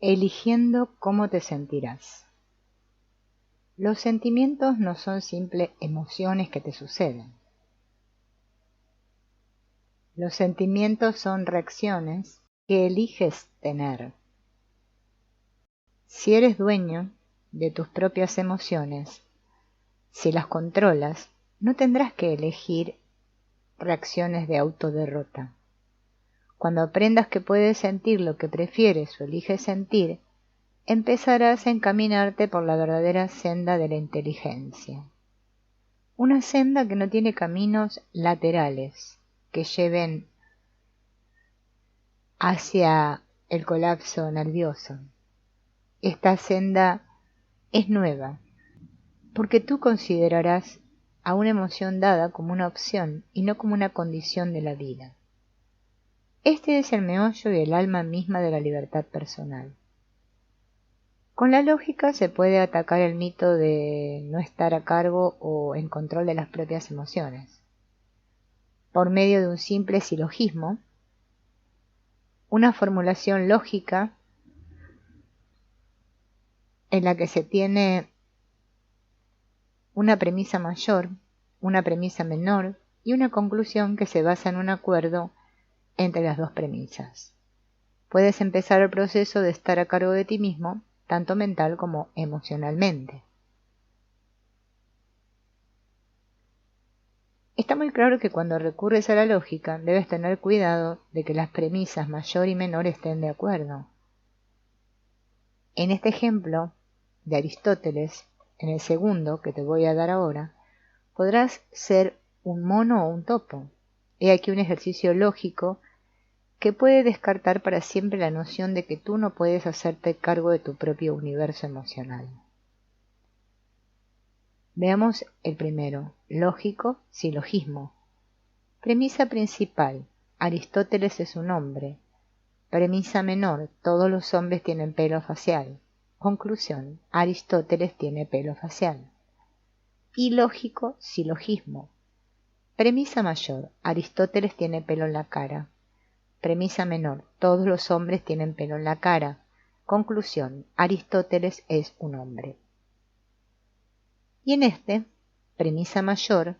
Eligiendo cómo te sentirás. Los sentimientos no son simples emociones que te suceden. Los sentimientos son reacciones que eliges tener. Si eres dueño de tus propias emociones, si las controlas, no tendrás que elegir reacciones de autoderrota. Cuando aprendas que puedes sentir lo que prefieres o eliges sentir, empezarás a encaminarte por la verdadera senda de la inteligencia. Una senda que no tiene caminos laterales que lleven hacia el colapso nervioso. Esta senda es nueva, porque tú considerarás a una emoción dada como una opción y no como una condición de la vida. Este es el meollo y el alma misma de la libertad personal. Con la lógica se puede atacar el mito de no estar a cargo o en control de las propias emociones. Por medio de un simple silogismo, una formulación lógica en la que se tiene una premisa mayor, una premisa menor y una conclusión que se basa en un acuerdo entre las dos premisas. Puedes empezar el proceso de estar a cargo de ti mismo, tanto mental como emocionalmente. Está muy claro que cuando recurres a la lógica debes tener cuidado de que las premisas mayor y menor estén de acuerdo. En este ejemplo de Aristóteles, en el segundo que te voy a dar ahora, podrás ser un mono o un topo. He aquí un ejercicio lógico que puede descartar para siempre la noción de que tú no puedes hacerte cargo de tu propio universo emocional. Veamos el primero, lógico, silogismo. Premisa principal, Aristóteles es un hombre. Premisa menor, todos los hombres tienen pelo facial. Conclusión, Aristóteles tiene pelo facial. Ilógico, silogismo. Premisa mayor, Aristóteles tiene pelo en la cara. Premisa menor, todos los hombres tienen pelo en la cara. Conclusión, Aristóteles es un hombre. Y en este, premisa mayor,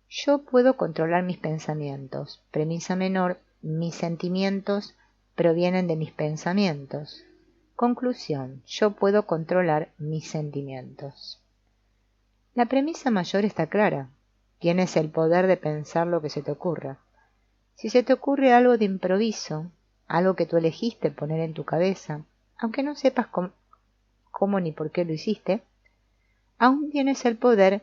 yo puedo controlar mis pensamientos. Premisa menor, mis sentimientos provienen de mis pensamientos. Conclusión, yo puedo controlar mis sentimientos. La premisa mayor está clara. Tienes el poder de pensar lo que se te ocurra. Si se te ocurre algo de improviso, algo que tú elegiste poner en tu cabeza, aunque no sepas cómo ni por qué lo hiciste, aún tienes el poder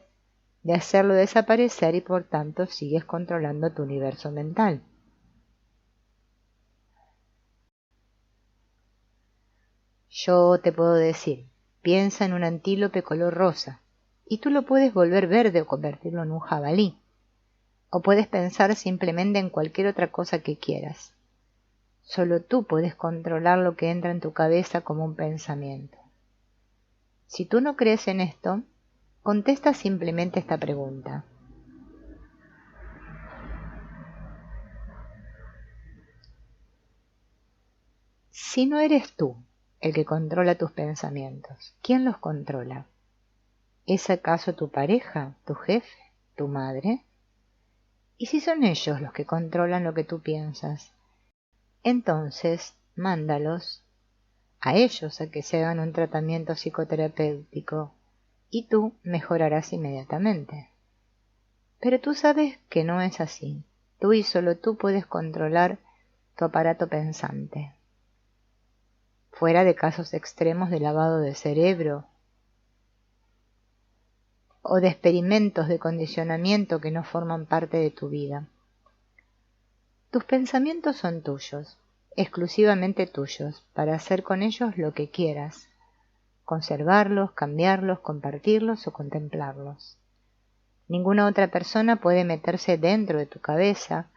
de hacerlo desaparecer y por tanto sigues controlando tu universo mental. Yo te puedo decir, piensa en un antílope color rosa, y tú lo puedes volver verde o convertirlo en un jabalí. O puedes pensar simplemente en cualquier otra cosa que quieras. Solo tú puedes controlar lo que entra en tu cabeza como un pensamiento. Si tú no crees en esto, contesta simplemente esta pregunta. Si no eres tú el que controla tus pensamientos, ¿quién los controla? ¿Es acaso tu pareja, tu jefe, tu madre? ¿Y si son ellos los que controlan lo que tú piensas? Entonces, mándalos a ellos a que se hagan un tratamiento psicoterapéutico y tú mejorarás inmediatamente. Pero tú sabes que no es así. Tú y solo tú puedes controlar tu aparato pensante. Fuera de casos extremos de lavado de cerebro o de experimentos de condicionamiento que no forman parte de tu vida. Tus pensamientos son tuyos, exclusivamente tuyos, para hacer con ellos lo que quieras, conservarlos, cambiarlos, compartirlos o contemplarlos. Ninguna otra persona puede meterse dentro de tu cabeza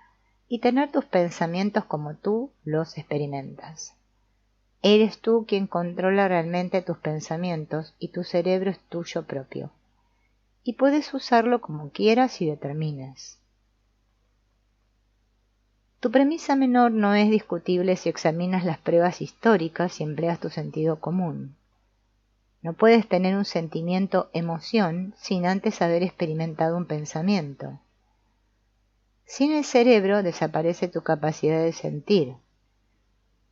y tener tus pensamientos como tú los experimentas. Eres tú quien controla realmente tus pensamientos y tu cerebro es tuyo propio. Y puedes usarlo como quieras y determines. Tu premisa menor no es discutible si examinas las pruebas históricas y empleas tu sentido común. No puedes tener un sentimiento emoción sin antes haber experimentado un pensamiento. Sin el cerebro desaparece tu capacidad de sentir.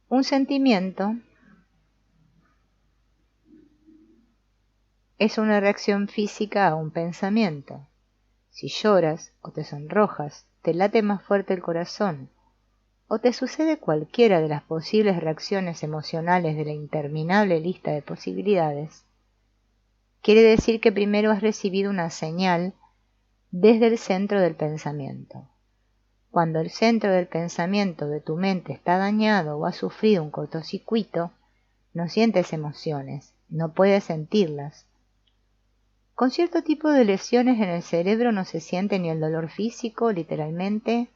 Un sentimiento es una reacción física a un pensamiento. Si lloras o te sonrojas, te late más fuerte el corazón, o te sucede cualquiera de las posibles reacciones emocionales de la interminable lista de posibilidades, quiere decir que primero has recibido una señal desde el centro del pensamiento. Cuando el centro del pensamiento de tu mente está dañado o ha sufrido un cortocircuito, no sientes emociones, no puedes sentirlas. Con cierto tipo de lesiones en el cerebro no se siente ni el dolor físico, literalmente.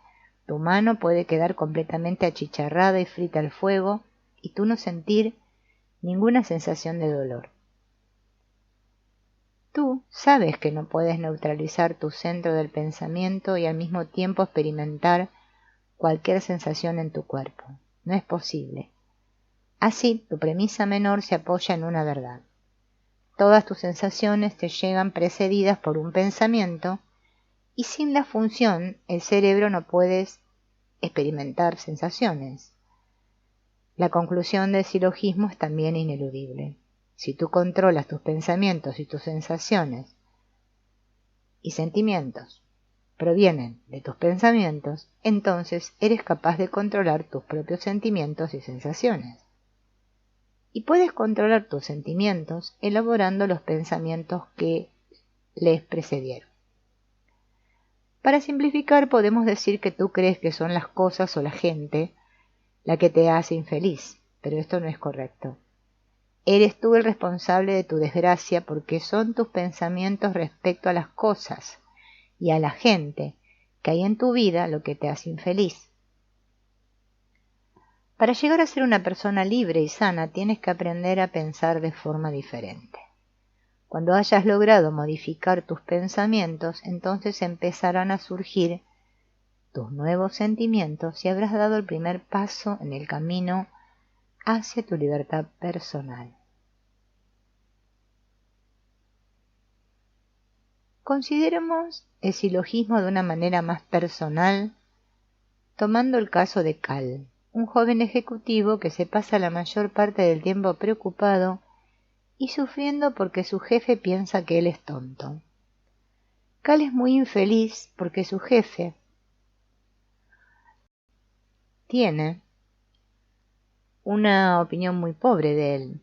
Tu mano puede quedar completamente achicharrada y frita al fuego, y tú no sentir ninguna sensación de dolor. Tú sabes que no puedes neutralizar tu centro del pensamiento y al mismo tiempo experimentar cualquier sensación en tu cuerpo. No es posible. Así, tu premisa menor se apoya en una verdad. Todas tus sensaciones te llegan precedidas por un pensamiento, y sin la función, el cerebro no puede experimentar sensaciones. La conclusión del silogismo es también ineludible. Si tú controlas tus pensamientos y tus sensaciones y sentimientos provienen de tus pensamientos, entonces eres capaz de controlar tus propios sentimientos y sensaciones. Y puedes controlar tus sentimientos elaborando los pensamientos que les precedieron. Para simplificar, podemos decir que tú crees que son las cosas o la gente la que te hace infeliz, pero esto no es correcto. Eres tú el responsable de tu desgracia porque son tus pensamientos respecto a las cosas y a la gente que hay en tu vida lo que te hace infeliz. Para llegar a ser una persona libre y sana, tienes que aprender a pensar de forma diferente. Cuando hayas logrado modificar tus pensamientos, entonces empezarán a surgir tus nuevos sentimientos y habrás dado el primer paso en el camino hacia tu libertad personal. Consideremos el silogismo de una manera más personal, tomando el caso de Cal, un joven ejecutivo que se pasa la mayor parte del tiempo preocupado y sufriendo porque su jefe piensa que él es tonto. Cal es muy infeliz porque su jefe tiene una opinión muy pobre de él,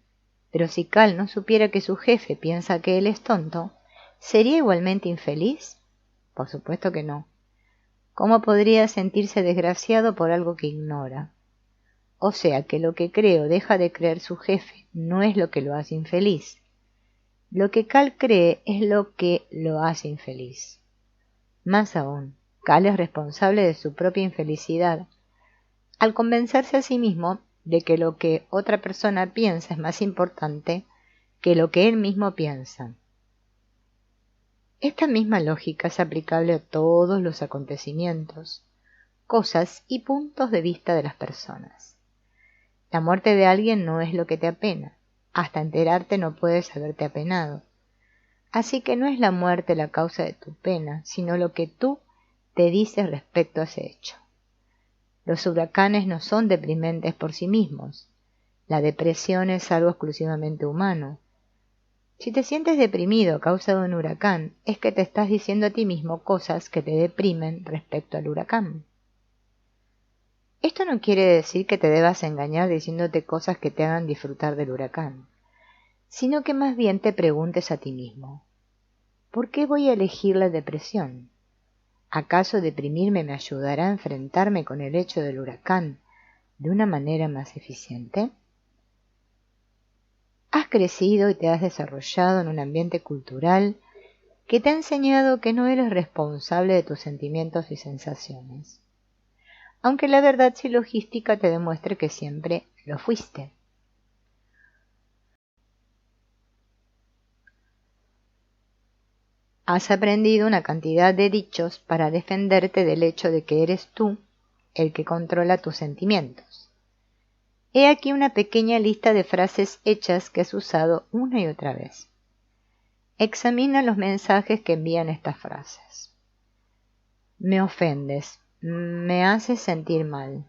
pero si Cal no supiera que su jefe piensa que él es tonto, ¿sería igualmente infeliz? Por supuesto que no. ¿Cómo podría sentirse desgraciado por algo que ignora? O sea que lo que cree o deja de creer su jefe no es lo que lo hace infeliz. Lo que Cal cree es lo que lo hace infeliz. Más aún, Cal es responsable de su propia infelicidad, al convencerse a sí mismo de que lo que otra persona piensa es más importante que lo que él mismo piensa. Esta misma lógica es aplicable a todos los acontecimientos, cosas y puntos de vista de las personas. La muerte de alguien no es lo que te apena. Hasta enterarte no puedes haberte apenado. Así que no es la muerte la causa de tu pena, sino lo que tú te dices respecto a ese hecho. Los huracanes no son deprimentes por sí mismos. La depresión es algo exclusivamente humano. Si te sientes deprimido a causa de un huracán, es que te estás diciendo a ti mismo cosas que te deprimen respecto al huracán. Esto no quiere decir que te debas engañar diciéndote cosas que te hagan disfrutar del huracán, sino que más bien te preguntes a ti mismo, ¿por qué voy a elegir la depresión? ¿Acaso deprimirme me ayudará a enfrentarme con el hecho del huracán de una manera más eficiente? Has crecido y te has desarrollado en un ambiente cultural que te ha enseñado que no eres responsable de tus sentimientos y sensaciones, aunque la verdad silogística te demuestre que siempre lo fuiste. Has aprendido una cantidad de dichos para defenderte del hecho de que eres tú el que controla tus sentimientos. He aquí una pequeña lista de frases hechas que has usado una y otra vez. Examina los mensajes que envían estas frases. Me ofendes, me haces sentir mal,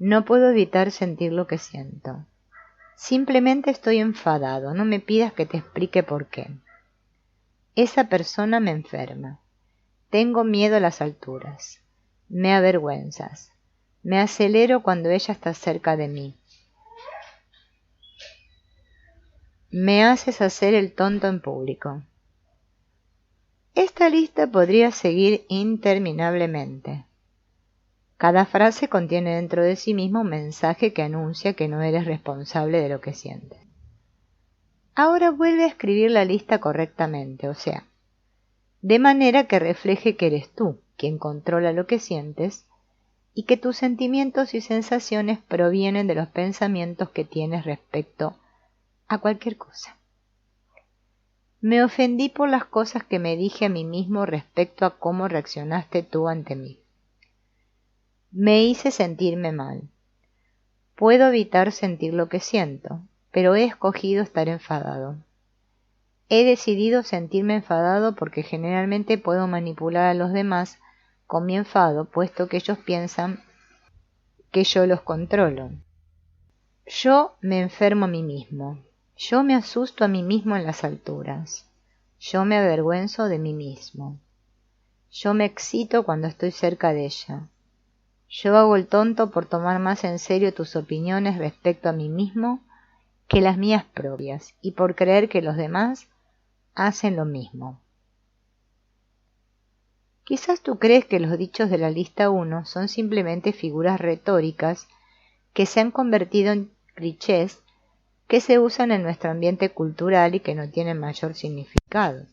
no puedo evitar sentir lo que siento. Simplemente estoy enfadado, no me pidas que te explique por qué. Esa persona me enferma. Tengo miedo a las alturas. Me avergüenzas. Me acelero cuando ella está cerca de mí. Me haces hacer el tonto en público. Esta lista podría seguir interminablemente. Cada frase contiene dentro de sí misma un mensaje que anuncia que no eres responsable de lo que sientes. Ahora vuelve a escribir la lista correctamente, o sea, de manera que refleje que eres tú quien controla lo que sientes y que tus sentimientos y sensaciones provienen de los pensamientos que tienes respecto a cualquier cosa. Me ofendí por las cosas que me dije a mí mismo respecto a cómo reaccionaste tú ante mí. Me hice sentirme mal. Puedo evitar sentir lo que siento, pero he escogido estar enfadado. He decidido sentirme enfadado porque generalmente puedo manipular a los demás con mi enfado, puesto que ellos piensan que yo los controlo. Yo me enfermo a mí mismo. Yo me asusto a mí mismo en las alturas. Yo me avergüenzo de mí mismo. Yo me excito cuando estoy cerca de ella. Yo hago el tonto por tomar más en serio tus opiniones respecto a mí mismo que las mías propias y por creer que los demás hacen lo mismo. Quizás tú crees que los dichos de la lista 1 son simplemente figuras retóricas que se han convertido en clichés que se usan en nuestro ambiente cultural y que no tienen mayor significado.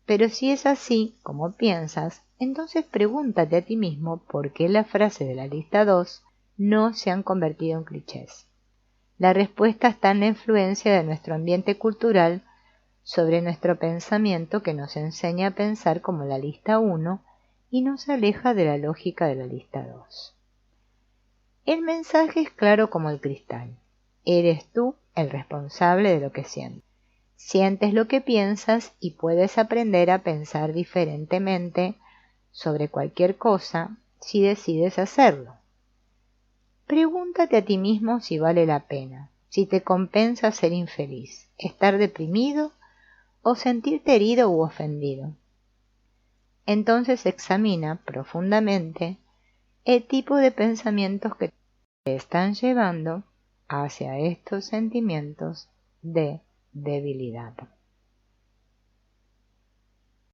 Pero si es así, como piensas, entonces pregúntate a ti mismo por qué las frases de la lista 2 no se han convertido en clichés. La respuesta está en la influencia de nuestro ambiente cultural sobre nuestro pensamiento, que nos enseña a pensar como la lista 1 y nos aleja de la lógica de la lista 2. El mensaje es claro como el cristal. Eres tú el responsable de lo que sientes. Sientes lo que piensas y puedes aprender a pensar diferentemente sobre cualquier cosa si decides hacerlo. Pregúntate a ti mismo si vale la pena, si te compensa ser infeliz, estar deprimido o sentirte herido u ofendido. Entonces examina profundamente el tipo de pensamientos que te están llevando hacia estos sentimientos de debilidad.